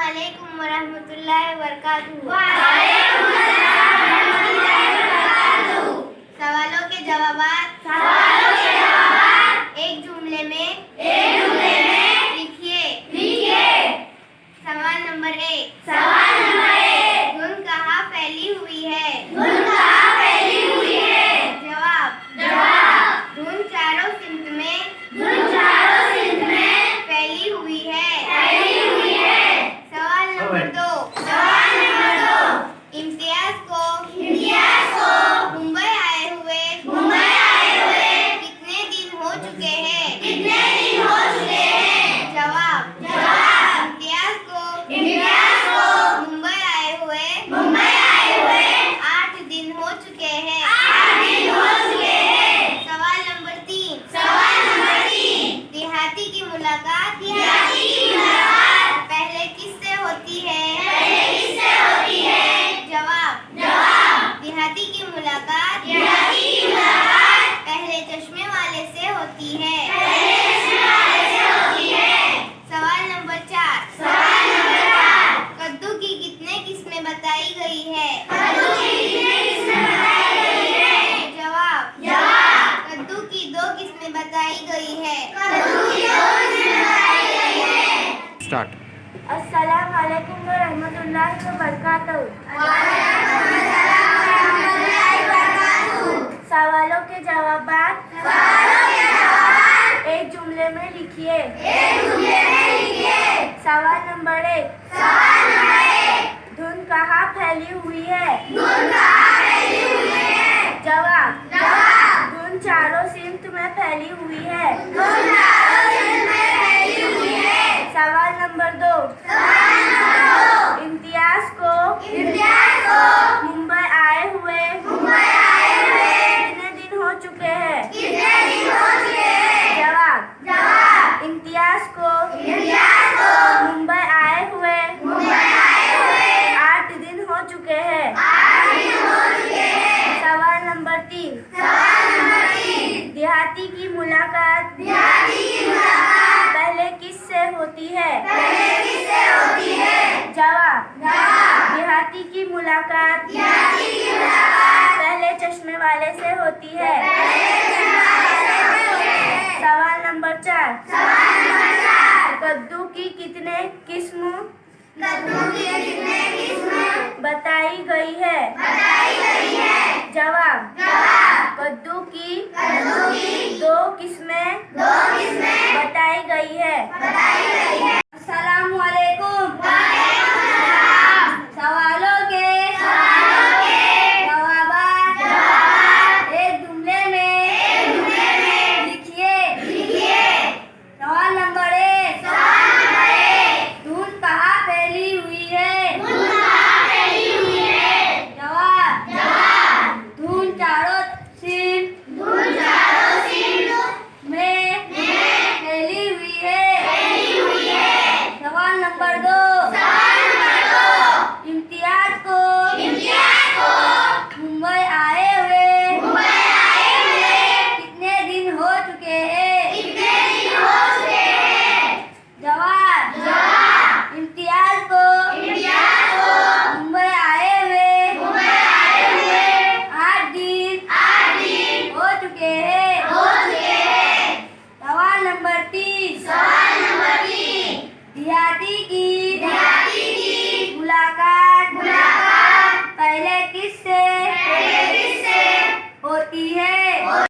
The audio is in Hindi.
अस्सलामुअलैकुम वरहमतुल्लाहि वबरकातुहू। सवालों के जवाबात एक जुमले में लिखिए। सवाल नंबर 1। धुन कहाँ फैली हुई है? जवाब धुन चारों सिमत में फैली हुई है। सवाल नंबर 2। इम्तियाज को मुंबई आए हुए कितने दिन हो चुके हैं? जवाब इम्तियाज को मुंबई आए हुए 8 दिन हो चुके हैं। सवाल नंबर 3। देहाती की मुलाकात पहले किससे होती है? जवाब देहाती की मुलाकात पहले चश्मे वाले से होती है। सवाल नंबर 4। कद्दू की कितने किस्में बताई गई है? जवाब कद्दू की 2 किस्में बताई गई है। स्टार्ट। अस्सलामु अलैकुम वरहमतुल्लाहि वबरकातुहू। सवालों के जवाबात एक जुमले में लिखिए। सवाल नंबर 1। धुन कहाँ फैली हुई है? जवाब धुन चारों सिमत में फैली हुई है। सवाल नंबर 2। इम्तियाज को मुंबई आए हुए कितने दिन हो चुके हैं? जवाब इम्तियाज को मुंबई आए हुए 8 दिन हो चुके हैं। सवाल नंबर 3। देहाती की मुलाकात पहले किससे होती है? जवाब देहाती की मुलाकात पहले चश्मे वाले से होती है। सवाल नंबर 4। कद्दू की कितने किस्म बताई गई है? जवाब कद्दू की 2 किस्में बताई गई है। अस्सलामु अलैकुम। सवालों के जवाबात एक जुमले में लिखिए। सवाल नंबर 1। धुन कहाँ फैली हुई है? जवाब धुन चारों सिमत में फैली हुई है। सवाल नंबर 2।